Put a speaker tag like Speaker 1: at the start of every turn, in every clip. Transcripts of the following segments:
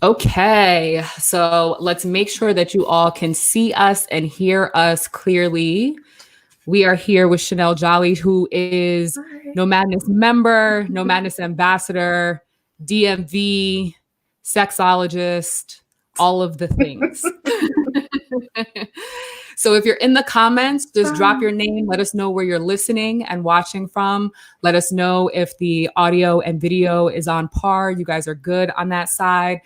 Speaker 1: Okay, so let's make sure that you all can see us and hear us clearly. We are here with Chanel Jaali, who is
Speaker 2: Hi.
Speaker 1: No Madness member, No Madness ambassador, DMV, sexologist, all of the things. So if you're in the comments, just drop your name. Let us know where you're listening and watching from. Let us know if the audio and video is on par. You guys are good on that side.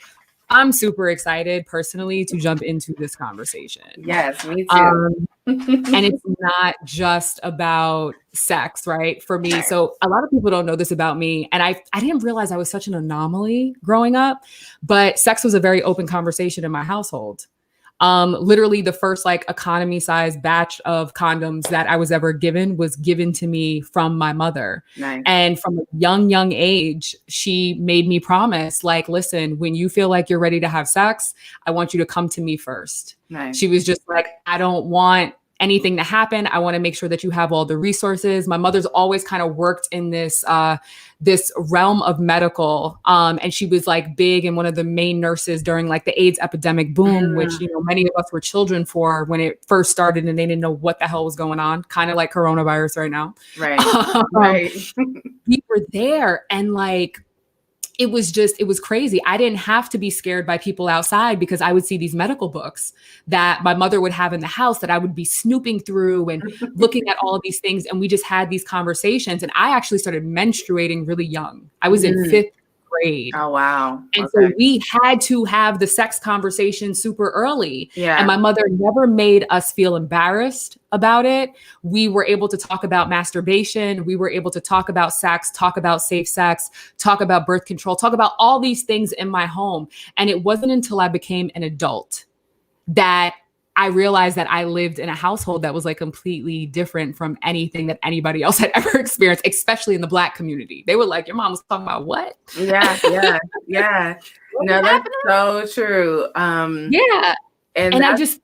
Speaker 1: I'm super excited personally to jump into this conversation.
Speaker 2: Yes, me too.
Speaker 1: Um, and it's not just about sex, right? For me. So a lot of people don't know this about me. And I didn't realize I was such an anomaly growing up, but sex was a very open conversation in my household. Literally the first like economy size batch of condoms that I was ever given was given to me from my mother.
Speaker 2: Nice.
Speaker 1: And from a young age, she made me promise, like, listen, when you feel like you're ready to have sex, I want you to come to me first.
Speaker 2: Nice.
Speaker 1: She was just like, I don't want anything to happen. I want to make sure that you have all the resources. My mother's always kind of worked in this realm of medical. And she was like big and one of the main nurses during like the AIDS epidemic boom, which, you know, many of us were children for when it first started and they didn't know what the hell was going on. Kind of like coronavirus right now.
Speaker 2: Right. Right.
Speaker 1: We were there and like, it was crazy. I didn't have to be scared by people outside because I would see these medical books that my mother would have in the house that I would be snooping through and looking at all of these things. And we just had these conversations. And I actually started menstruating really young. I was in fifth grade.
Speaker 2: Oh, wow.
Speaker 1: And so we had to have the sex conversation super early.
Speaker 2: Yeah.
Speaker 1: And my mother never made us feel embarrassed about it. We were able to talk about masturbation. We were able to talk about sex, talk about safe sex, talk about birth control, talk about all these things in my home. And it wasn't until I became an adult that I realized that I lived in a household that was like completely different from anything that anybody else had ever experienced, especially in the Black community. They were like, your mom was talking about what?
Speaker 2: Yeah. No, that's so true.
Speaker 1: Yeah. And I just,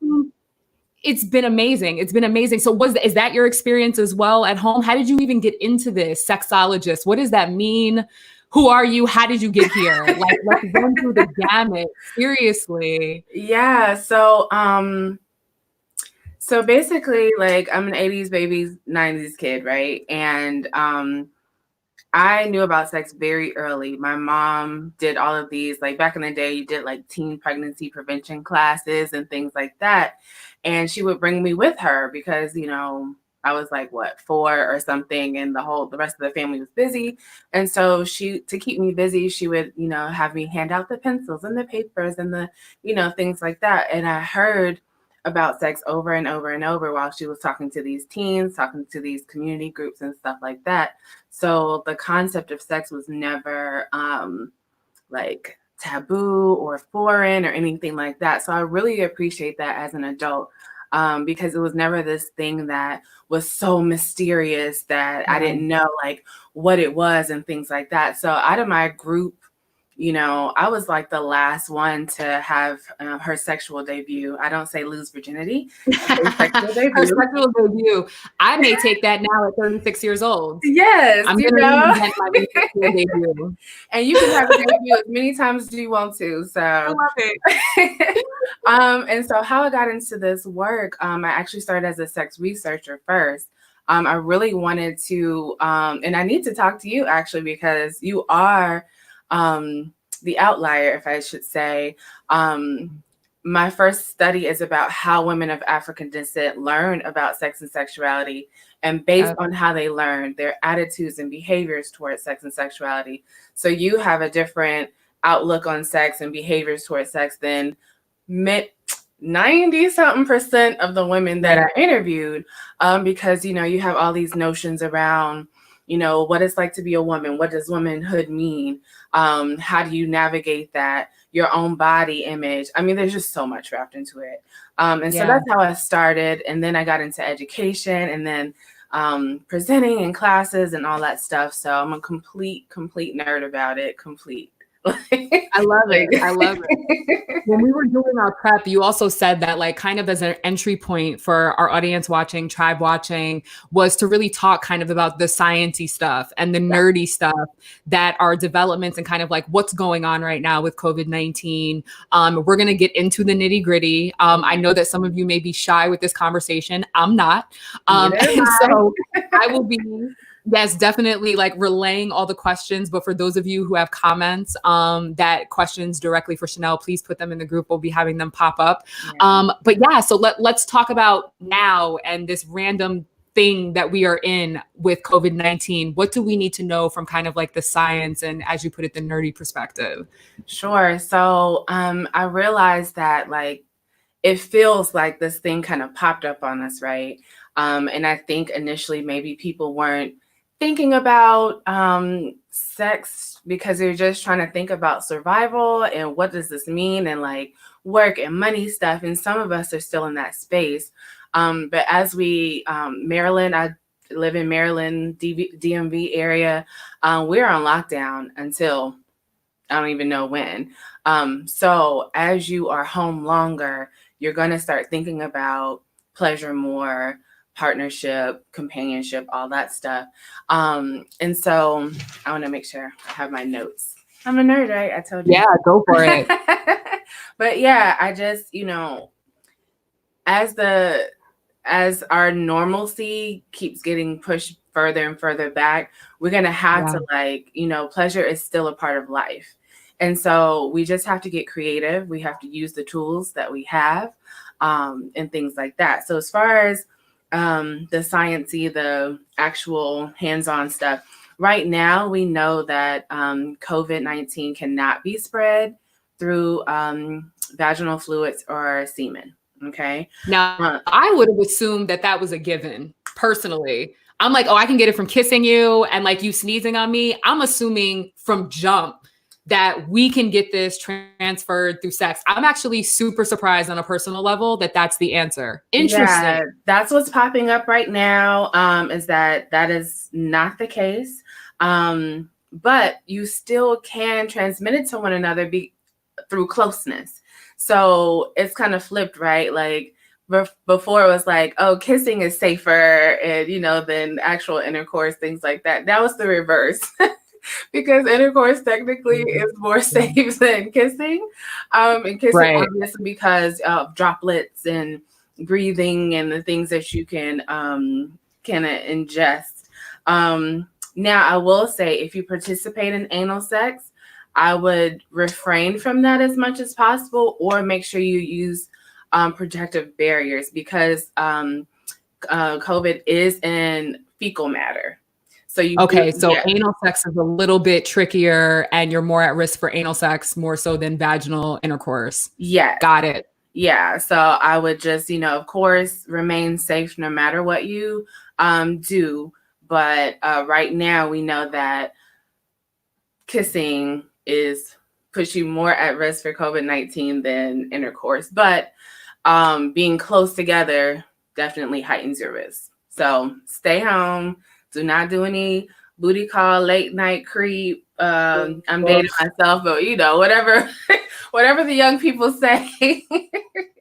Speaker 1: it's been amazing. It's been amazing. So is that your experience as well at home? How did you even get into this? Sexologist? What does that mean? Who are you? How did you get here? Like, let's run through the gamut. Seriously.
Speaker 2: Yeah. So basically, like, I'm an 80s baby, 90s kid, right? And I knew about sex very early. My mom did all of these, like back in the day, you did like teen pregnancy prevention classes and things like that. And she would bring me with her because, you know, I was like, what, 4 or something, and the rest of the family was busy. And so to keep me busy, she would, you know, have me hand out the pencils and the papers and the, you know, things like that. And I heard about sex over and over and over while she was talking to these teens, talking to these community groups and stuff like that. So the concept of sex was never like taboo or foreign or anything like that. So I really appreciate that as an adult, because it was never this thing that was so mysterious that I didn't know like what it was and things like that. So out of my group, you know, I was like the last one to have her sexual debut. I don't say lose virginity.
Speaker 1: Her sexual debut. I may take that now at 36 years old.
Speaker 2: Yes,
Speaker 1: I'm going to reinvent my sexual debut.
Speaker 2: And you can have a debut as many times as you want to. So
Speaker 1: I love it.
Speaker 2: And so how I got into this work, I actually started as a sex researcher first. I really wanted to, and I need to talk to you actually because you are the outlier, if I should say. My first study is about how women of African descent learn about sex and sexuality, and based on how they learn, their attitudes and behaviors towards sex and sexuality. So you have a different outlook on sex and behaviors towards sex than 90-something% of the women that I interviewed, because, you know, you have all these notions around, you know, what it's like to be a woman. What does womanhood mean? How do you navigate that? Your own body image. I mean, there's just so much wrapped into it. So that's how I started. And then I got into education and then presenting in classes and all that stuff. So I'm a complete nerd about it. Complete.
Speaker 1: I love it. I love it. When we were doing our prep, you also said that, like, kind of as an entry point for our audience watching, tribe watching, was to really talk kind of about the sciencey stuff and the nerdy stuff that are developments and kind of like what's going on right now with COVID-19. We're going to get into the nitty gritty. I know that some of you may be shy with this conversation. I'm not. And so I will be, yes, definitely, like, relaying all the questions. But for those of you who have comments, that questions directly for Chanel, please put them in the group. We'll be having them pop up. But yeah, so let's talk about now and this random thing that we are in with COVID-19. What do we need to know from kind of like the science and, as you put it, the nerdy perspective?
Speaker 2: Sure. So I realized that, like, it feels like this thing kind of popped up on us, right? And I think initially maybe people weren't thinking about sex because they're just trying to think about survival and what does this mean, and like work and money stuff. And some of us are still in that space. But as we, Maryland, I live in Maryland, DMV area, we're on lockdown until I don't even know when. So as you are home longer, you're going to start thinking about pleasure more, partnership, companionship, all that stuff. And so I want to make sure I have my notes. I'm a nerd, right? I told you.
Speaker 1: Yeah, go for it.
Speaker 2: But yeah, I just, as our normalcy keeps getting pushed further and further back, we're going to have to, like, pleasure is still a part of life. And so we just have to get creative. We have to use the tools that we have, and things like that. So as far as the sciencey, the actual hands-on stuff, right now we know that COVID-19 cannot be spread through vaginal fluids or semen. Okay.
Speaker 1: Now, I would have assumed that was a given. Personally, I'm like, oh, I can get it from kissing you and like you sneezing on me. I'm assuming from jump that we can get this transferred through sex. I'm actually super surprised on a personal level that that's the answer. Interesting.
Speaker 2: Yeah, that's what's popping up right now, is that is not the case. But you still can transmit it to one another through closeness. So it's kind of flipped, right? Like before it was like, oh, kissing is safer and, than actual intercourse, things like that. That was the reverse. Because intercourse technically is more safe than kissing. And kissing, obviously, because of droplets and breathing and the things that you can ingest. Now, I will say, if you participate in anal sex, I would refrain from that as much as possible, or make sure you use protective barriers, because COVID is in fecal matter. So
Speaker 1: anal sex is a little bit trickier, and you're more at risk for anal sex more so than vaginal intercourse.
Speaker 2: Yeah.
Speaker 1: Got it.
Speaker 2: Yeah. So I would just, of course, remain safe no matter what you do. But right now we know that kissing puts you more at risk for COVID-19 than intercourse. But being close together definitely heightens your risk. So stay home. Do not do any booty call, late night creep. I'm dating myself, but whatever the young people say.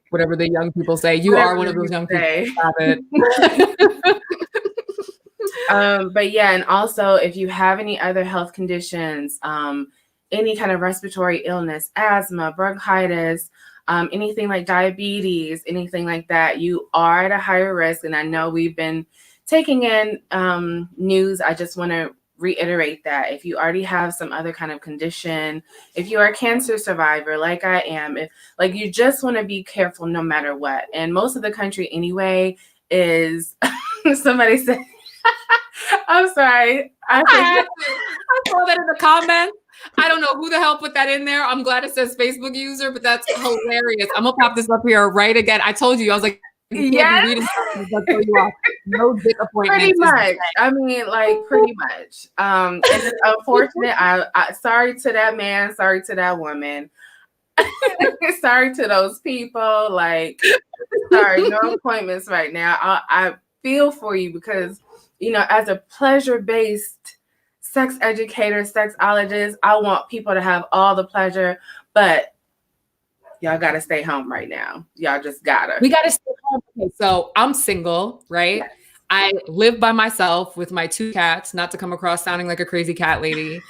Speaker 1: Whatever the young people say. You are one of those young people. Stop it.
Speaker 2: But yeah, and also if you have any other health conditions, any kind of respiratory illness, asthma, bronchitis, anything like diabetes, anything like that, you are at a higher risk. And I know we've been taking in news. I just want to reiterate that if you already have some other kind of condition, if you are a cancer survivor like I am, if like you just want to be careful no matter what. And most of the country anyway is somebody said, I'm sorry. I
Speaker 1: saw that in the comments. I don't know who the hell put that in there. I'm glad it says Facebook user, but that's hilarious. I'm gonna pop this up here right again. I told you, I was like,
Speaker 2: yes.
Speaker 1: No dick appointment.
Speaker 2: Pretty much. I mean, like pretty much. And it's unfortunate. I sorry to that man. Sorry to that woman. Sorry to those people. Like, sorry, no appointments right now. I feel for you because, as a pleasure-based sex educator, sexologist. I want people to have all the pleasure, but y'all got to stay home right now. Y'all just gotta.
Speaker 1: We got to stay home. Okay, so I'm single, right?
Speaker 2: Yes.
Speaker 1: I live by myself with my 2 cats, not to come across sounding like a crazy cat lady.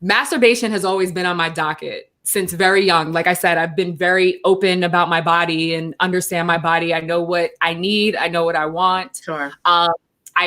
Speaker 1: Masturbation has always been on my docket since very young. Like I said, I've been very open about my body and understand my body. I know what I need. I know what I want.
Speaker 2: Sure.
Speaker 1: I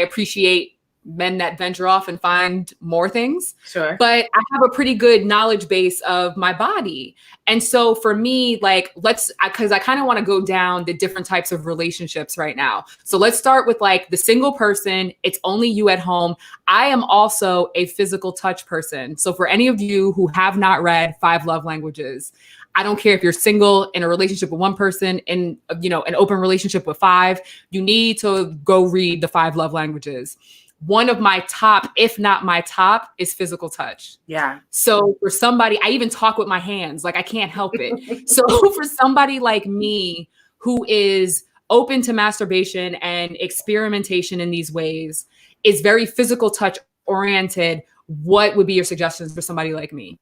Speaker 1: appreciate men that venture off and find more things.
Speaker 2: Sure.
Speaker 1: But I have a pretty good knowledge base of my body. And so for me, like, because I kind of want to go down the different types of relationships right now. So let's start with like the single person. It's only you at home. I am also a physical touch person. So for any of you who have not read 5 Love Languages, I don't care if you're single in a relationship with one person, in an open relationship with 5, you need to go read the 5 Love Languages. One of my top, if not my top, is physical touch.
Speaker 2: Yeah.
Speaker 1: So for somebody, I even talk with my hands, like I can't help it. So for somebody like me who is open to masturbation and experimentation in these ways, is very physical touch oriented, what would be your suggestions for somebody like me?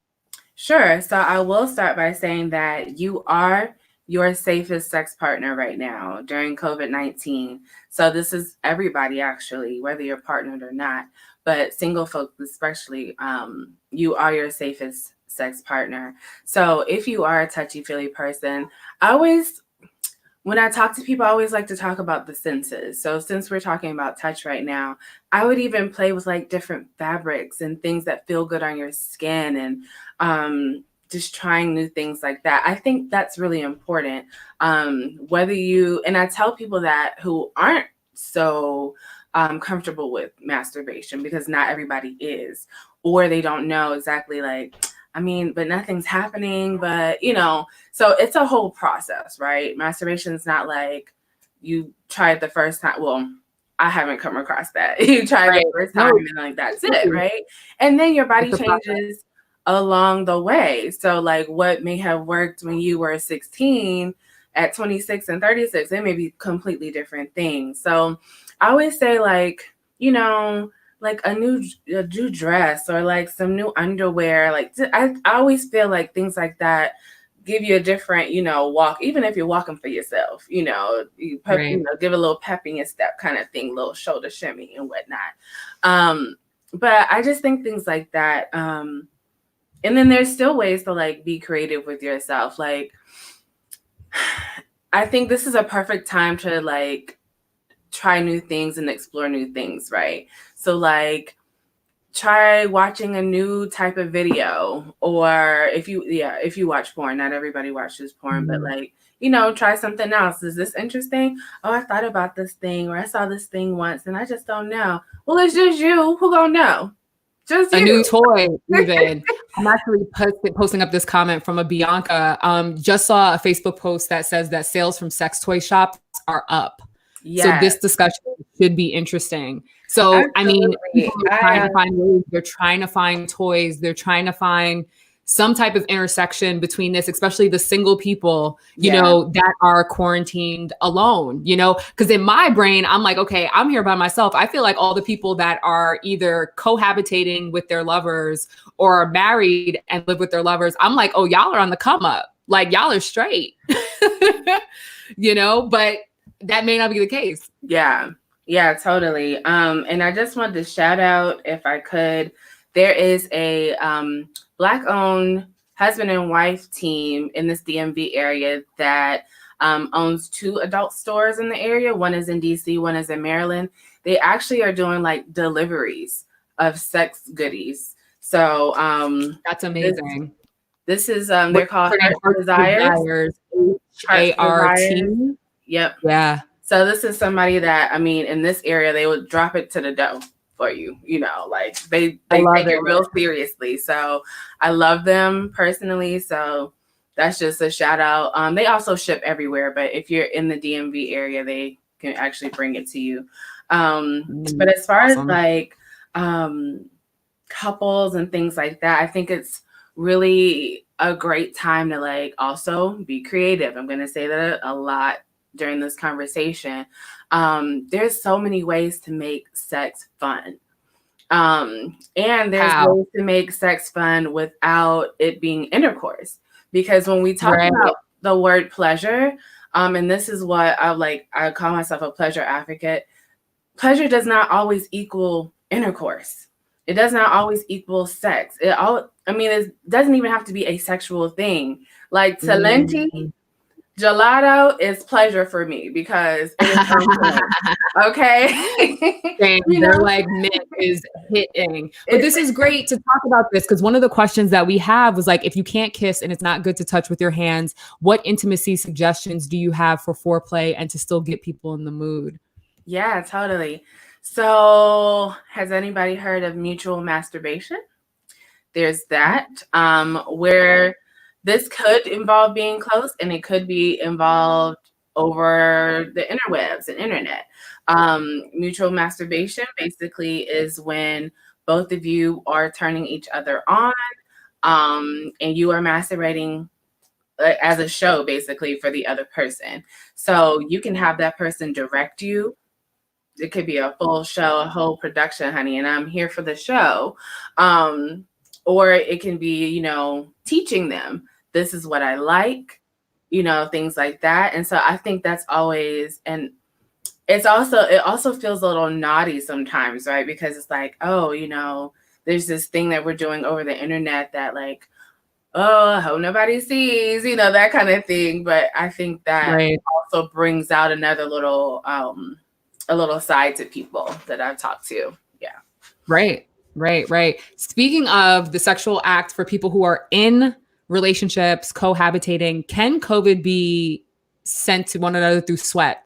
Speaker 2: Sure. So I will start by saying that you are your safest sex partner right now during COVID-19. So this is everybody, actually, whether you're partnered or not, but single folks especially, you are your safest sex partner. So if you are a touchy-feely person, when I talk to people, I always like to talk about the senses. So since we're talking about touch right now, I would even play with like different fabrics and things that feel good on your skin, and just trying new things like that. I think that's really important. And I tell people that who aren't so comfortable with masturbation, because not everybody is, or they don't know exactly like, but nothing's happening, but so it's a whole process, right? Masturbation is not like you try it the first time. Well, I haven't come across that. You try it the first time and like, that's it, right? And then your body changes along the way. So like what may have worked when you were 16, at 26 and 36, they may be completely different things. So I always say like, like a new dress or like some new underwear. Like I always feel like things like that give you a different, walk, even if you're walking for yourself, give a little pep in your step kind of thing, little shoulder shimmy and whatnot. But I just think things like that. And then there's still ways to like be creative with yourself. Like, I think this is a perfect time to like try new things and explore new things, right? So like try watching a new type of video, or if you watch porn, not everybody watches porn, but like, try something else. Is this interesting? Oh, I thought about this thing, or I saw this thing once and I just don't know. Well, it's just you. Who gonna know? Just
Speaker 1: a
Speaker 2: you.
Speaker 1: New toy, even. I'm actually posting up this comment from a Bianca. Just saw a Facebook post that says that sales from sex toy shops are up. Yes. So this discussion should be interesting. So,
Speaker 2: Absolutely.
Speaker 1: People are trying to find ways. They're trying to find toys. They're trying to find some type of intersection between this, especially the single people, that are quarantined alone, because in my brain, I'm like, okay, I'm here by myself. I feel like all the people that are either cohabitating with their lovers or are married and live with their lovers, I'm like, oh, y'all are on the come up. Like y'all are straight, but that may not be the case.
Speaker 2: Yeah, totally. And I just wanted to shout out, if I could, there is a Black-owned husband and wife team in this DMV area that owns 2 adult stores in the area. One is in DC, one is in Maryland. They actually are doing like deliveries of sex goodies. So
Speaker 1: that's amazing.
Speaker 2: This is they're called Heart Desires.
Speaker 1: ART.
Speaker 2: Yep.
Speaker 1: Yeah.
Speaker 2: So this is somebody that, in this area, they would drop it to the door for you, like they take it real seriously. So I love them personally. So that's just a shout out. They also ship everywhere, but if you're in the DMV area, they can actually bring it to you. But as far as like couples and things like that, I think it's really a great time to like also be creative. I'm going to say that a lot during this conversation. There's so many ways to make sex fun. And there's
Speaker 1: How?
Speaker 2: ways to make sex fun without it being intercourse. Because when we talk
Speaker 1: Right.
Speaker 2: about the word pleasure, and this is what I call myself a pleasure advocate. Pleasure does not always equal intercourse. It does not always equal sex. It doesn't even have to be a sexual thing. Like Talenti, gelato is pleasure for me because it is on point. Okay.
Speaker 1: Same.
Speaker 2: You
Speaker 1: They're
Speaker 2: know,
Speaker 1: like mint is hitting. But this is great to talk about this because one of the questions that we have was like, if you can't kiss and it's not good to touch with your hands, what intimacy suggestions do you have for foreplay and to still get people in the mood?
Speaker 2: yeah, totally. So, has anybody heard of mutual masturbation? There's that, where this could involve being close and it could be involved over the interwebs and internet. Mutual masturbation basically is when both of you are turning each other on, and you are masturbating as a show basically for the other person. So you can have that person direct you. It could be a full show, a whole production, honey, and I'm here for the show. Or it can be, teaching them, this is what I like, things like that. And so I think that's always, and it also feels a little naughty sometimes, right? Because it's like, oh, there's this thing that we're doing over the internet that like, oh, I hope nobody sees, that kind of thing. But I think that
Speaker 1: Right.
Speaker 2: also brings out another little, a little side to people that I've talked to. Yeah.
Speaker 1: Right. Speaking of the sexual act for people who are in relationships, cohabitating, can COVID be sent to one another through sweat?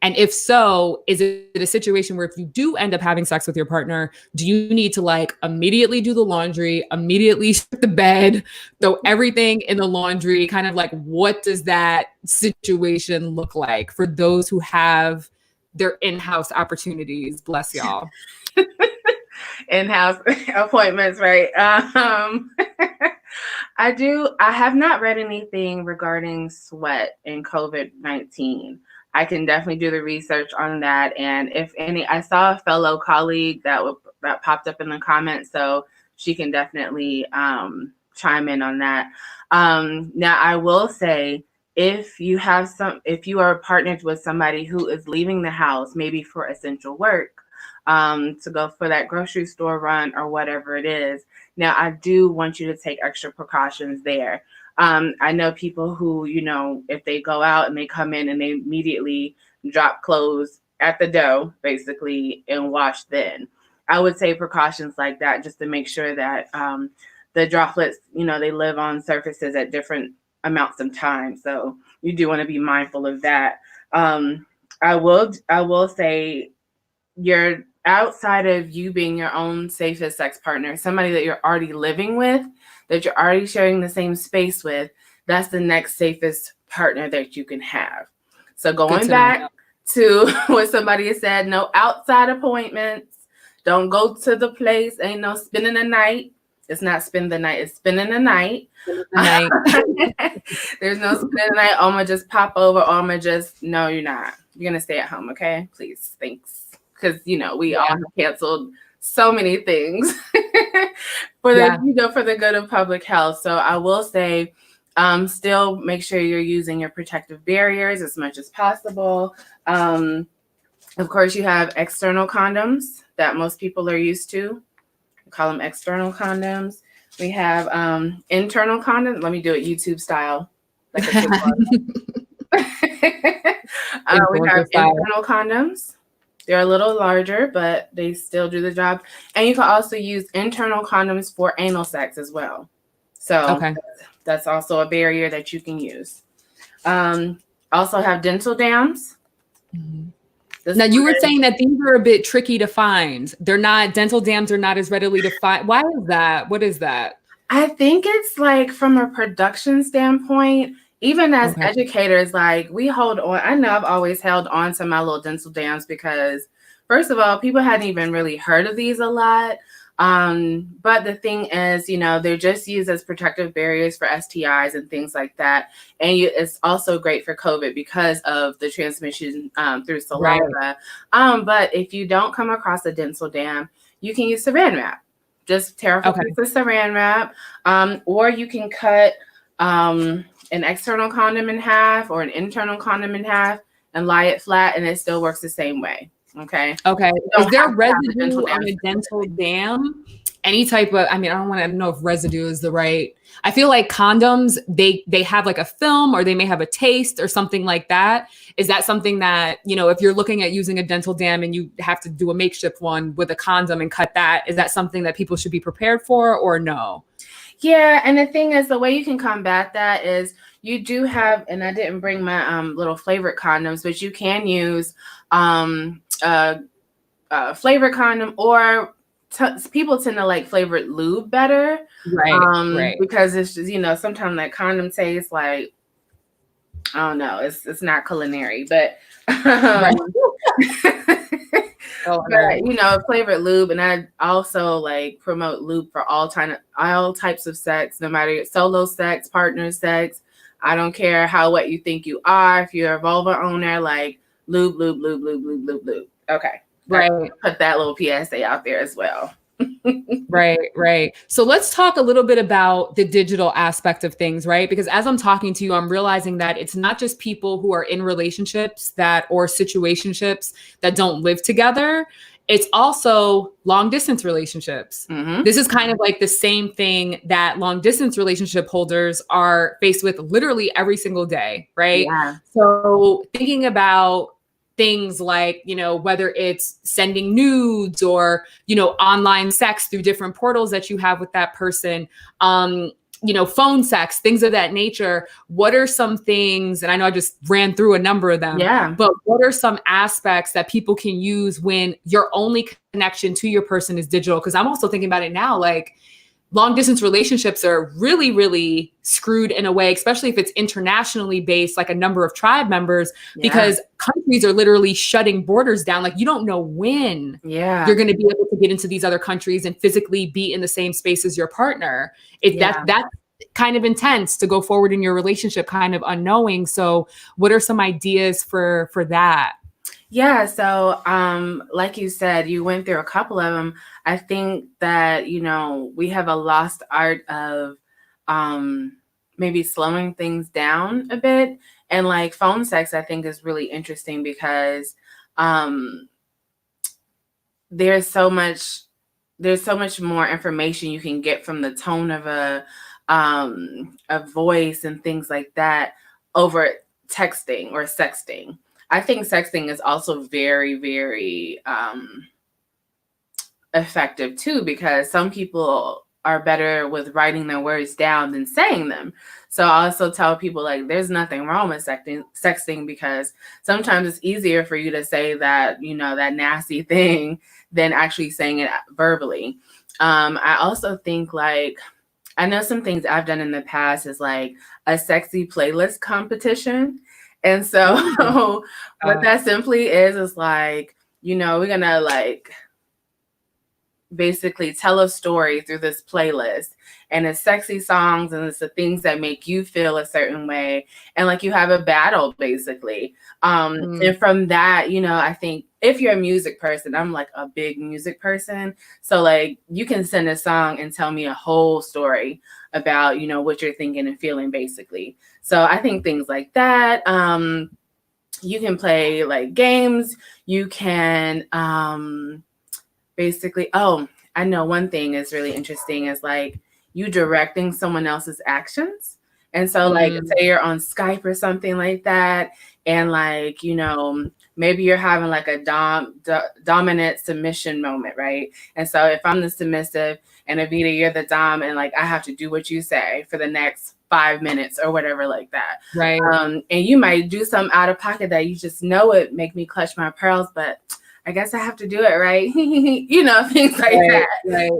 Speaker 1: And if so, is it a situation where if you do end up having sex with your partner, do you need to like immediately do the laundry, immediately strip the bed, throw everything in the laundry? Kind of like, what does that situation look like for those who have their in-house opportunities? Bless y'all.
Speaker 2: In-house appointments, right? I have not read anything regarding sweat in COVID-19. I can definitely do the research on that. And if any, I saw a fellow colleague that popped up in the comments, so she can definitely chime in on that. Now, I will say, if you are partnered with somebody who is leaving the house, maybe for essential work, to go for that grocery store run or whatever it is. Now, I do want you to take extra precautions there. I know people who, if they go out and they come in and they immediately drop clothes at the door, basically, and wash then. I would say precautions like that just to make sure that the droplets, they live on surfaces at different amounts of time. So you do want to be mindful of that. I will say, you're outside of you being your own safest sex partner, somebody that you're already living with, that you're already sharing the same space with, that's the next safest partner that you can have. So going back to what somebody said, no outside appointments. Don't go to the place. Ain't no spending the night. It's not spend the night. It's spending the night. There's no spending the night. Oh, I'm going to just pop over. Oh, I'm going to just, no, you're not. You're going to stay at home. Okay, please. Thanks. Because, we all have canceled so many things for the good of public health. So I will say, still make sure you're using your protective barriers as much as possible. Of course, you have external condoms that most people are used to. We call them external condoms. We have internal condoms. Let me do it YouTube style. Like a we have internal condoms. They're a little larger, but they still do the job. And you can also use internal condoms for anal sex as well. So that's also a barrier that you can use. Also have dental dams.
Speaker 1: Now, you were saying that these are a bit tricky to find. Dental dams are not as readily to find. Why is that? What is that?
Speaker 2: I think it's like from a production standpoint, even as educators, like we hold on. I know I've always held on to my little dental dams because, first of all, people hadn't even really heard of these a lot. But the thing is, they're just used as protective barriers for STIs and things like that. And it's also great for COVID because of the transmission through saliva. But if you don't come across a dental dam, you can use saran wrap. Just tear off a
Speaker 1: Okay.
Speaker 2: piece of saran wrap. Or you can cut an external condom in half or an internal condom in half and lie it flat, and it still works the same way. Okay.
Speaker 1: Okay.
Speaker 2: You
Speaker 1: Is
Speaker 2: don't
Speaker 1: there
Speaker 2: have to have the
Speaker 1: residue
Speaker 2: dental
Speaker 1: on
Speaker 2: dam
Speaker 1: a dental
Speaker 2: specifically.
Speaker 1: dam? Any type of, I mean, I don't want to know if residue is the right. I feel like condoms, they have like a film, or they may have a taste or something like that. Is that something that, you know, if you're looking at using a dental dam and you have to do a makeshift one with a condom and cut that, is that something that people should be prepared for, or no?
Speaker 2: Yeah, and the thing is, the way you can combat that is you do have, and I didn't bring my little flavored condoms, but you can use flavored condom, or people tend to like flavored lube better,
Speaker 1: Right.
Speaker 2: because it's just, you know, sometimes that condom tastes like, I don't know, it's not culinary, but
Speaker 1: Right. Oh,
Speaker 2: but you know, flavored lube. And I also like promote lube for all types of sex, no matter solo sex, partner sex. I don't care how wet you think you are. If you're a vulva owner, like lube, lube, lube, lube, lube, lube, lube. Okay.
Speaker 1: Right.
Speaker 2: Put that little PSA out there as well.
Speaker 1: Right. So let's talk a little bit about the digital aspect of things, right? Because as I'm talking to you, I'm realizing that it's not just people who are in relationships or situationships that don't live together. It's also long distance relationships.
Speaker 2: Mm-hmm.
Speaker 1: This is kind of like the same thing that long distance relationship holders are faced with literally every single day, right?
Speaker 2: Yeah.
Speaker 1: So thinking about things like, you know, whether it's sending nudes or, you know, online sex through different portals that you have with that person, you know, phone sex, things of that nature. What are some things, and I know I just ran through a number of them, but what are some aspects that people can use when your only connection to your person is digital? Because I'm also thinking about it now, like, long distance relationships are really, really screwed in a way, especially if it's internationally based, like a number of tribe members, because countries are literally shutting borders down. Like, you don't know when you're going to be able to get into these other countries and physically be in the same space as your partner. That's kind of intense to go forward in your relationship, kind of unknowing. So what are some ideas for that?
Speaker 2: Yeah. So, like you said, you went through a couple of them. I think that, you know, we have a lost art of maybe slowing things down a bit. And like phone sex, I think is really interesting because there's so much more information you can get from the tone of a voice and things like that over texting or sexting. I think sexting is also very, very effective too, because some people are better with writing their words down than saying them. So I also tell people, like, there's nothing wrong with sexting, because sometimes it's easier for you to say that, you know, that nasty thing than actually saying it verbally. I also think, like, I know some things I've done in the past is like a sexy playlist competition. And so what that simply is like, you know, we're going to like basically tell a story through this playlist, and it's sexy songs and it's the things that make you feel a certain way. And like you have a battle basically. And from that, you know, I think if you're a music person, I'm like a big music person. So like you can send a song and tell me a whole story about, you know, what you're thinking and feeling basically. So I think things like that. You can play like games. You can basically, I know one thing is really interesting is like you directing someone else's actions. And so like say you're on Skype or something like that, and like, you know, maybe you're having like a dominant submission moment, right? And so if I'm the submissive and Avita, you're the dom, and like I have to do what you say for the next 5 minutes or whatever like that.
Speaker 1: Right.
Speaker 2: And you might do something out of pocket that you just know it make me clutch my pearls, but I guess I have to do it, right? You know, things like that.
Speaker 1: Right.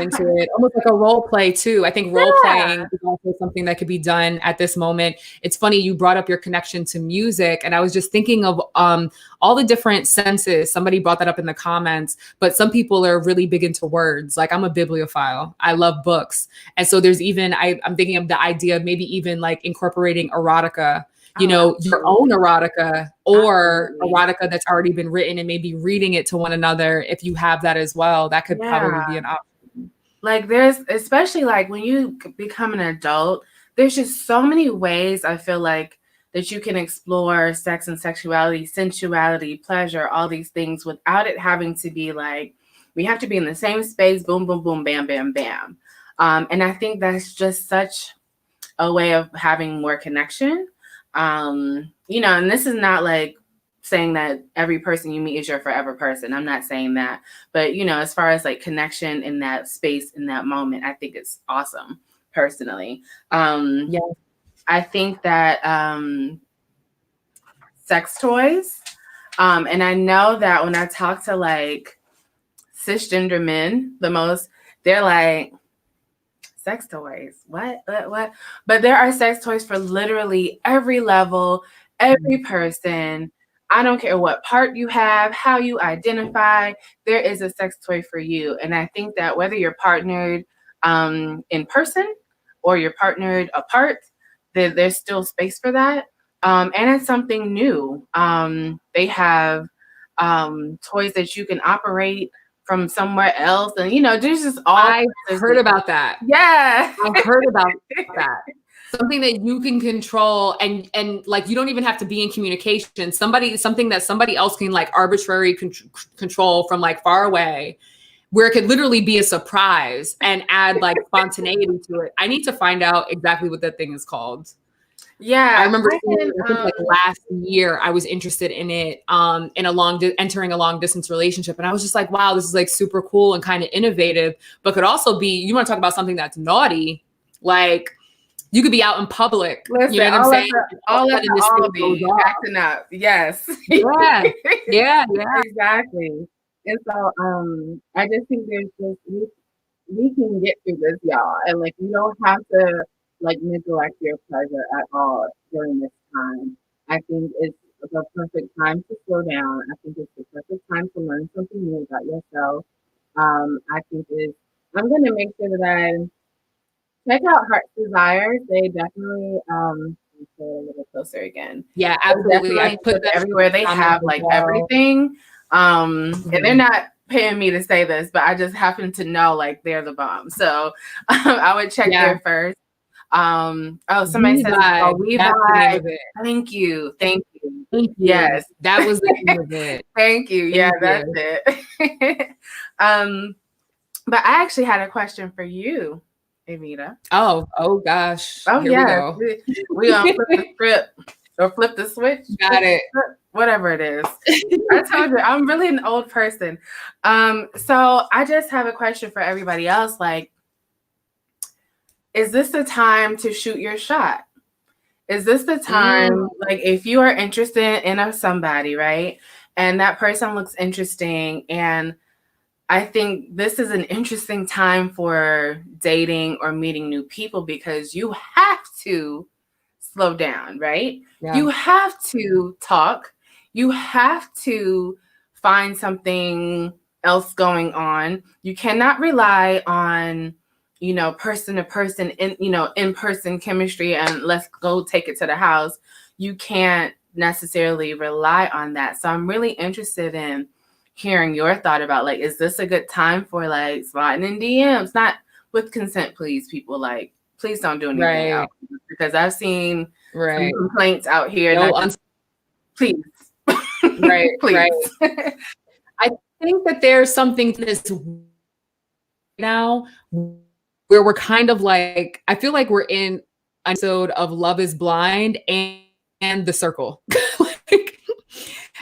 Speaker 1: Into it. Almost like a role play too. I think role playing is also something that could be done at this moment. It's funny you brought up your connection to music, and I was just thinking of all the different senses. Somebody brought that up in the comments, but some people are really big into words. Like I'm a bibliophile. I love books. And so there's even, I'm thinking of the idea of maybe even like incorporating erotica you
Speaker 2: Oh,
Speaker 1: know, your own erotica or
Speaker 2: absolutely.
Speaker 1: erotica that's already been written and maybe reading it to one another. If you have that as well, that could probably be an option.
Speaker 2: Like there's, especially like when you become an adult, there's just so many ways I feel like that you can explore sex and sexuality, sensuality, pleasure, all these things without it having to be like, we have to be in the same space, boom, boom, boom, bam, bam, bam. And I think that's just such a way of having more connection. You know, and this is not like saying that every person you meet is your forever person. I'm not saying that. But, you know, as far as like connection in that space, in that moment, I think it's awesome personally.
Speaker 1: Yeah.
Speaker 2: I think that sex toys, and I know that when I talk to like cisgender men the most, they're like, sex toys, what? But there are sex toys for literally every level, every person. I don't care what part you have, how you identify, there is a sex toy for you. And I think that whether you're partnered in person or you're partnered apart, there's still space for that. And it's something new. They have toys that you can operate from somewhere else. And, you know, there's just all.
Speaker 1: I heard about that.
Speaker 2: Yeah.
Speaker 1: I heard about that. Something that you can control and like you don't even have to be in communication. Something that somebody else can like arbitrary control from like far away, where it could literally be a surprise and add like spontaneity to it. I need to find out exactly what that thing is called.
Speaker 2: Yeah,
Speaker 1: I remember like last year I was interested in it in entering a long distance relationship, and I was just like, wow, this is like super cool and kind of innovative, but could also be, you want to talk about something that's naughty, like you could be out in public.
Speaker 2: Listen,
Speaker 1: you know what I'm saying?
Speaker 2: All be acting up. Yes.
Speaker 1: Yeah. Yeah.
Speaker 2: Exactly. And so I just think there's just we can get through this, y'all. And like you don't have to like neglect your pleasure at all during this time. I think it's the perfect time to slow down. I think it's the perfect time to learn something new about yourself. I think I'm gonna make sure that I check out Heart's Desires. They definitely say it a little closer again.
Speaker 1: Yeah, absolutely. I put that
Speaker 2: everywhere. They have like everything. And they're not paying me to say this, but I just happen to know like they're the bomb. So I would check there first. Somebody says, "Oh, we vibe." Thank you. Yes,
Speaker 1: that was the name of it.
Speaker 2: Thank you. Yeah, that's it. But I actually had a question for you, Evita.
Speaker 1: Oh gosh.
Speaker 2: Oh, yeah. We gonna flip the script or flip the switch.
Speaker 1: Got it.
Speaker 2: Whatever it is. I told you, I'm really an old person. So I just have a question for everybody else. Like, is this the time to shoot your shot? Is this the time, like, if you are interested in somebody, right? And that person looks interesting, and I think this is an interesting time for dating or meeting new people because you have to slow down, right? Yeah. You have to talk. You have to find something else going on. You cannot rely on, you know, person to person, in-person chemistry and let's go take it to the house. You can't necessarily rely on that. So I'm really interested in hearing your thought about, like, is this a good time for like sliding in DMs? Not with consent, please, people. Like, please don't do anything else, because I've seen some complaints out here. Please.
Speaker 1: Please. I think that there's something to this now where we're kind of like, I feel like we're in an episode of Love is Blind and The Circle.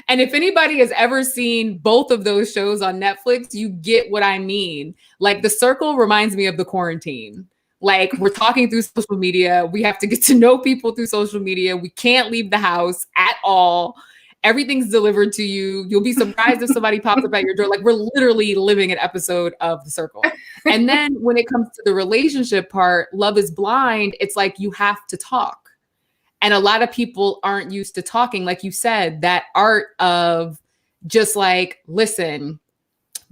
Speaker 1: And if anybody has ever seen both of those shows on Netflix, you get what I mean. Like, The Circle reminds me of the quarantine. Like, we're talking through social media. We have to get to know people through social media. We can't leave the house at all. Everything's delivered to you. You'll be surprised if somebody pops up at your door. Like, we're literally living an episode of The Circle. And then when it comes to the relationship part, Love is Blind, it's like you have to talk. And a lot of people aren't used to talking. Like you said, that art of just like, listen,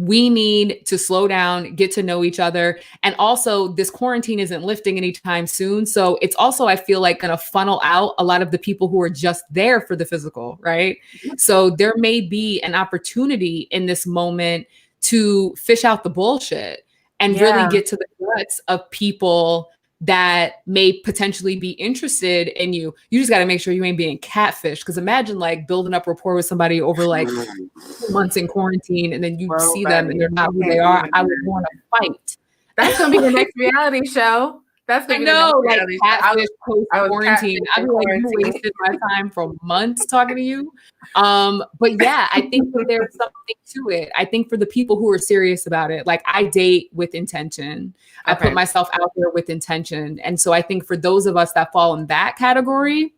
Speaker 1: We need to slow down, get to know each other. And also, this quarantine isn't lifting anytime soon. So it's also, I feel like, going to funnel out a lot of the people who are just there for the physical, right? So there may be an opportunity in this moment to fish out the bullshit and really get to the guts of people that may potentially be interested in you. You just got to make sure you ain't being catfished. Because imagine like building up rapport with somebody over like 2 months in quarantine, and then you see them and they're not who they are. I would want to fight.
Speaker 2: That's gonna be the next reality show. That's gonna
Speaker 1: I
Speaker 2: be
Speaker 1: know,
Speaker 2: the next
Speaker 1: like
Speaker 2: reality
Speaker 1: catfish post
Speaker 2: I was
Speaker 1: quarantine.
Speaker 2: catfished
Speaker 1: I'd
Speaker 2: in
Speaker 1: be like, you
Speaker 2: quarantine.
Speaker 1: wasted my time for months talking to you. But yeah, I think that there's something to it. I think for the people who are serious about it, like I date with intention. I put myself out there with intention. And so I think for those of us that fall in that category,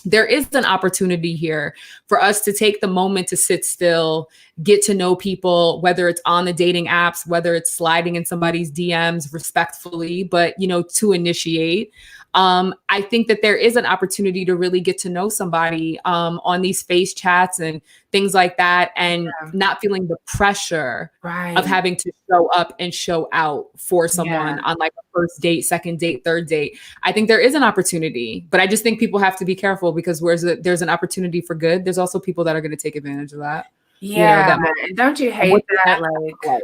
Speaker 1: there is an opportunity here for us to take the moment to sit still, get to know people, whether it's on the dating apps, whether it's sliding in somebody's DMs respectfully, but, you know, to initiate. I think that there is an opportunity to really get to know somebody on these face chats and things like that, and not feeling the pressure of having to show up and show out for someone on like a first date, second date, third date. I think there is an opportunity, but I just think people have to be careful, because there's an opportunity for good, there's also people that are going to take advantage of that.
Speaker 2: Yeah, you know, and don't you hate that? Like,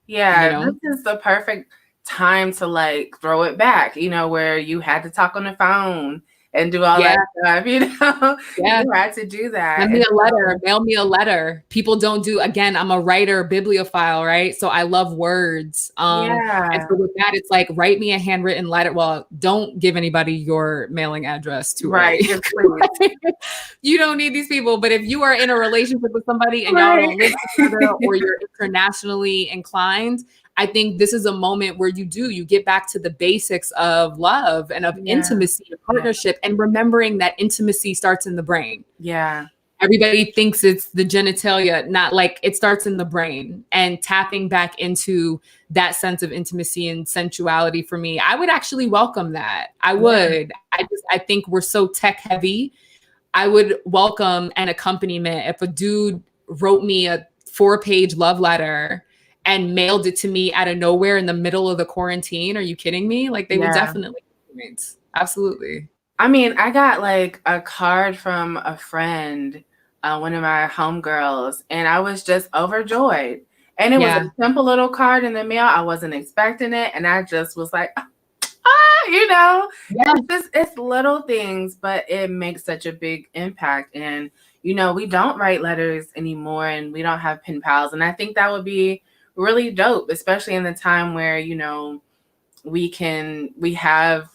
Speaker 2: yeah, you know? This is the perfect time to like throw it back, you know, where you had to talk on the phone and do all that stuff, you know. You had to do that.
Speaker 1: Send me a letter, mail me a letter. People don't do, again, I'm a writer, bibliophile, right? So I love words. And so with that, it's like, write me a handwritten letter. Well, don't give anybody your mailing address to you don't need these people. But if you are in a relationship with somebody and y'all don't live together, or you're internationally inclined, I think this is a moment where you get back to the basics of love and of intimacy and partnership, and remembering that intimacy starts in the brain. Everybody thinks it's the genitalia, not like, it starts in the brain, and tapping back into that sense of intimacy and sensuality. For me, I would actually welcome that. I would. I think we're so tech heavy. I would welcome an accompaniment. If a dude wrote me a 4-page love letter and mailed it to me out of nowhere in the middle of the quarantine, are you kidding me? Like, they would definitely. Absolutely.
Speaker 2: I mean, I got like a card from a friend, one of my homegirls, and I was just overjoyed. And it was a simple little card in the mail. I wasn't expecting it. And I just was like, you know, it's little things, but it makes such a big impact. And, you know, we don't write letters anymore, and we don't have pen pals. And I think that would be really dope, especially in the time where, you know, we have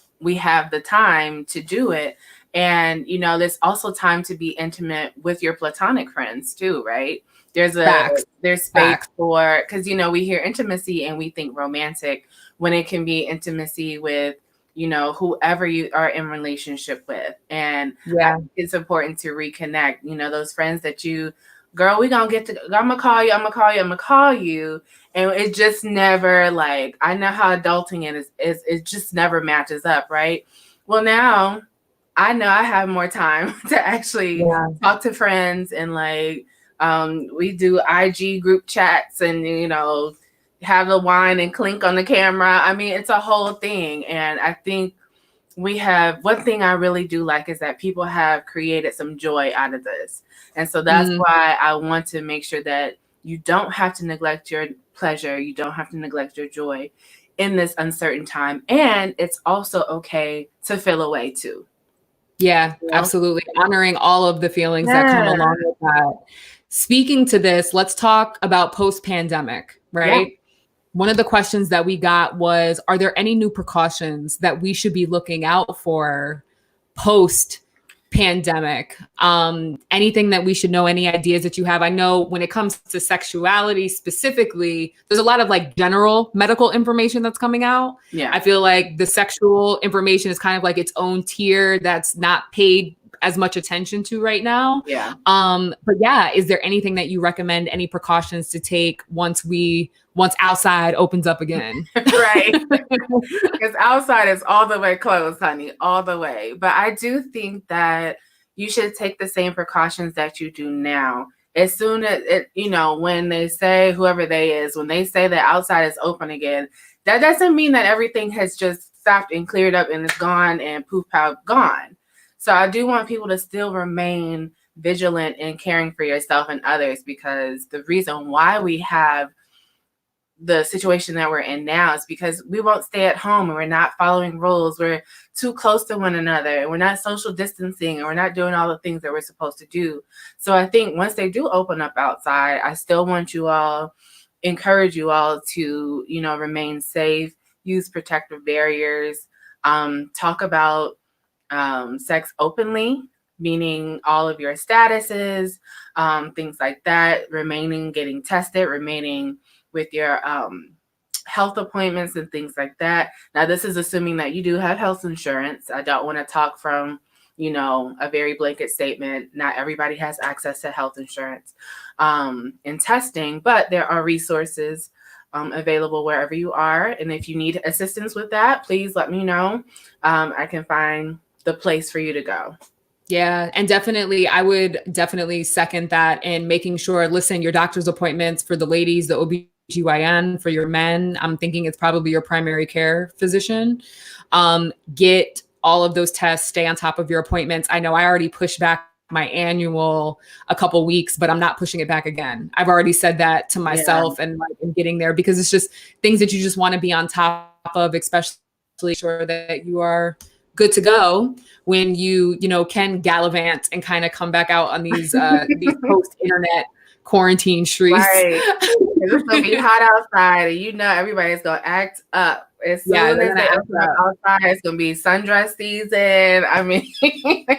Speaker 2: the time to do it. And, you know, there's also time to be intimate with your platonic friends too, right? There's space for, because, you know, we hear intimacy and we think romantic, when it can be intimacy with, you know, whoever you are in relationship with. And I think it's important to reconnect, you know, those friends that you, girl, I'm gonna call you. And it just never, like, I know how adulting is it just never matches up, right? Well, now I know I have more time to actually talk to friends, and like, we do IG group chats, and, you know, have the wine and clink on the camera. I mean, it's a whole thing. And I think one thing I really do like is that people have created some joy out of this. And so that's why I want to make sure that you don't have to neglect your pleasure. You don't have to neglect your joy in this uncertain time. And it's also okay to feel away too.
Speaker 1: Yeah, absolutely. Honoring all of the feelings that come along with that. Speaking to this, let's talk about post-pandemic, right? One of the questions that we got was, are there any new precautions that we should be looking out for post-pandemic? Anything that we should know, any ideas that you have? I know when it comes to sexuality specifically, there's a lot of like general medical information that's coming out. I feel like the sexual information is kind of like its own tier that's not paid as much attention to right now. But yeah, is there anything that you recommend, any precautions to take once outside opens up again?
Speaker 2: Right. Because outside is all the way closed, honey, all the way. But I do think that you should take the same precautions that you do now as soon as it, when they say, whoever they is, when they say that outside is open again, that doesn't mean that everything has just stopped and cleared up and is gone and poof, pow, gone. So I do want people to still remain vigilant in caring for yourself and others, because the reason why we have the situation that we're in now is because we won't stay at home and we're not following rules. We're too close to one another and we're not social distancing and we're not doing all the things that we're supposed to do. So I think once they do open up outside, I still want you all, encourage you all to, remain safe, use protective barriers, talk about sex openly, meaning all of your statuses, things like that, getting tested, remaining with your health appointments and things like that. Now, this is assuming that you do have health insurance. I don't want to talk from, a very blanket statement. Not everybody has access to health insurance and testing, but there are resources available wherever you are. And if you need assistance with that, please let me know. I can find the place for you to go.
Speaker 1: Yeah. And definitely, I would definitely second that, and making sure, listen, your doctor's appointments for the ladies, the OBGYN, for your men, I'm thinking it's probably your primary care physician. Get all of those tests, stay on top of your appointments. I know I already pushed back my annual a couple weeks, but I'm not pushing it back again. I've already said that to myself, and like, I'm getting there, because it's just things that you just want to be on top of, especially sure that you are good to go when you can gallivant and kind of come back out on these post-internet quarantine streets.
Speaker 2: Right. It's gonna be hot outside, and everybody's gonna act up. As soon as they open up outside, it's gonna be sundress season. I mean,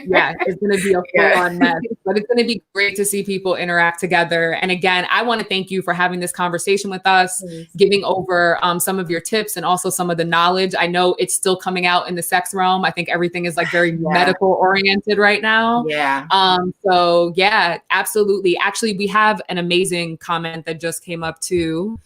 Speaker 1: yeah, it's gonna be a full-on mess, but it's gonna be great to see people interact together. And again, I want to thank you for having this conversation with us, giving over some of your tips and also some of the knowledge. I know it's still coming out in the sex realm. I think everything is like very medical oriented right now.
Speaker 2: Yeah.
Speaker 1: So yeah, absolutely. Actually, we have an amazing comment that just came up too.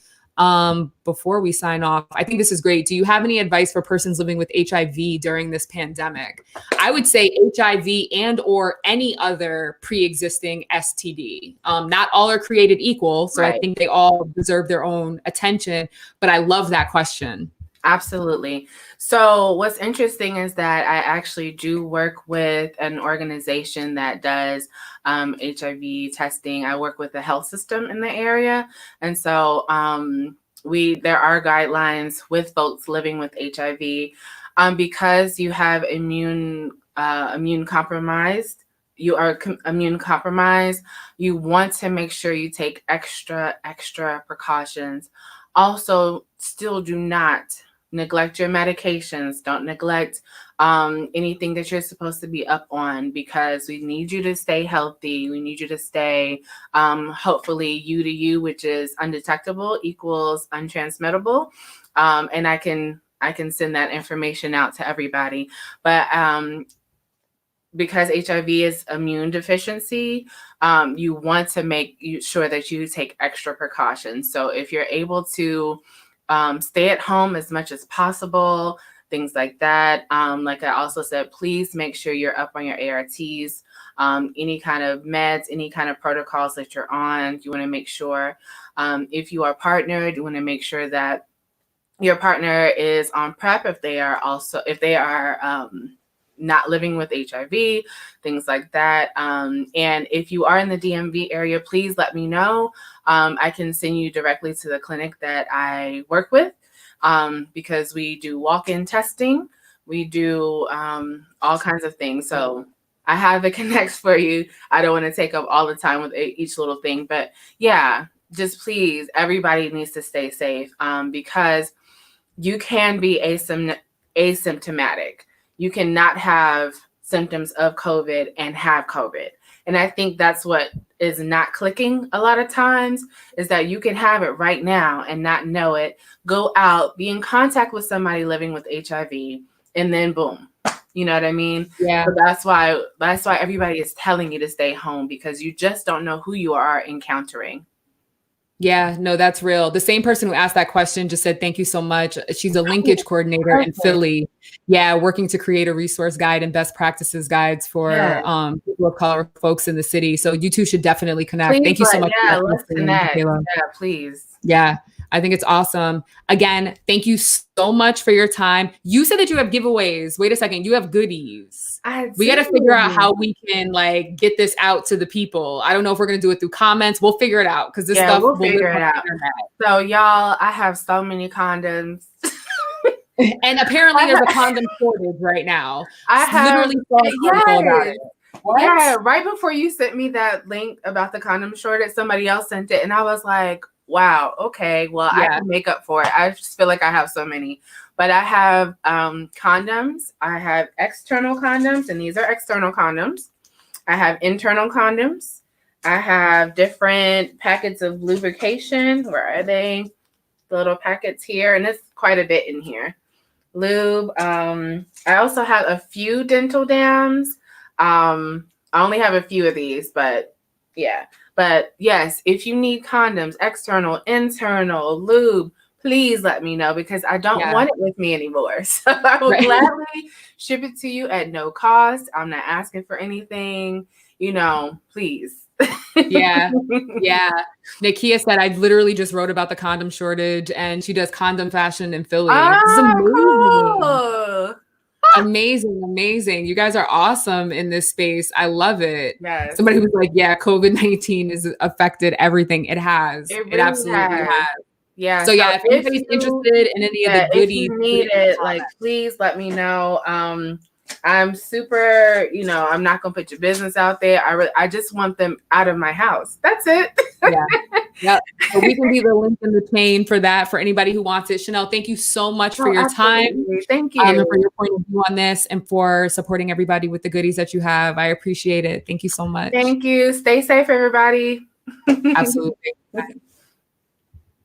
Speaker 1: Before we sign off, I think this is great. Do you have any advice for persons living with HIV during this pandemic? I would say HIV and or any other pre-existing STD. Not all are created equal, so I think they all deserve their own attention, but I love that question.
Speaker 2: Absolutely. So what's interesting is that I actually do work with an organization that does HIV testing. I work with the health system in the area. And so there are guidelines with folks living with HIV. Because you have immune compromised, you are immune compromised, you want to make sure you take extra precautions. Also, still do not neglect your medications. Don't neglect anything that you're supposed to be up on, because we need you to stay healthy. We need you to stay, hopefully, U to U, which is undetectable equals untransmittable. And I can send that information out to everybody. But because HIV is immune deficiency, you want to make sure that you take extra precautions. So if you're able to stay at home as much as possible, things like that. Like I also said, please make sure you're up on your ARTs, any kind of meds, any kind of protocols that you're on. You want to make sure if you are partnered, you want to make sure that your partner is on PrEP if they are not living with HIV, things like that. And if you are in the DMV area, please let me know. I can send you directly to the clinic that I work with, because we do walk-in testing. We do all kinds of things. So I have the connects for you. I don't want to take up all the time with each little thing. But yeah, just please, everybody needs to stay safe, because you can be asymptomatic. You cannot have symptoms of COVID and have COVID. And I think that's what is not clicking a lot of times, is that you can have it right now and not know it, go out, be in contact with somebody living with HIV, and then boom. You know what I mean?
Speaker 1: Yeah.
Speaker 2: So that's why everybody is telling you to stay home, because you just don't know who you are encountering.
Speaker 1: Yeah, no, that's real. The same person who asked that question just said, thank you so much. She's a linkage coordinator in Philly. Yeah, working to create a resource guide and best practices guides for people of color folks in the city. So you two should definitely connect.
Speaker 2: Please,
Speaker 1: thank you so much.
Speaker 2: Yeah, let's connect.
Speaker 1: Michaela.
Speaker 2: Yeah, please.
Speaker 1: Yeah, I think it's awesome. Again, thank you so much for your time. You said that you have giveaways. Wait a second, you have goodies. We got to figure out how we can like get this out to the people. I don't know if we're going to do it through comments. We'll figure it out because this stuff
Speaker 2: we'll figure it out. So y'all, I have so many condoms.
Speaker 1: And apparently there's a condom shortage right now.
Speaker 2: I have
Speaker 1: literally about it.
Speaker 2: Yeah, right before you sent me that link about the condom shortage, somebody else sent it, and I was like, wow, okay, well, I can make up for it. I just feel like I have so many. But I have condoms. I have external condoms, and these are external condoms. I have internal condoms. I have different packets of lubrication. Where are they? The little packets here, and it's quite a bit in here. Lube. I also have a few dental dams. I only have a few of these, but yeah. But yes, if you need condoms, external, internal, lube, please let me know because I don't want it with me anymore. So I will gladly ship it to you at no cost. I'm not asking for anything, please.
Speaker 1: Yeah. Nakia said, I literally just wrote about the condom shortage and she does condom fashion in Philly.
Speaker 2: Cool.
Speaker 1: Amazing. You guys are awesome in this space. I love it.
Speaker 2: Yes.
Speaker 1: Somebody was like, yeah, COVID-19 has affected everything. It has. It absolutely has.
Speaker 2: Yeah.
Speaker 1: So yeah, if anybody's interested in any of the goodies,
Speaker 2: if you need it, please let me know. I'm super, I'm not gonna put your business out there. I just want them out of my house. That's it.
Speaker 1: Yeah. So we can be the link in the chain for that for anybody who wants it. Chanel, thank you so much for your time.
Speaker 2: Thank you.
Speaker 1: And for your point of view on this and for supporting everybody with the goodies that you have. I appreciate it. Thank you so much.
Speaker 2: Thank you. Stay safe, everybody.
Speaker 1: Absolutely. Bye.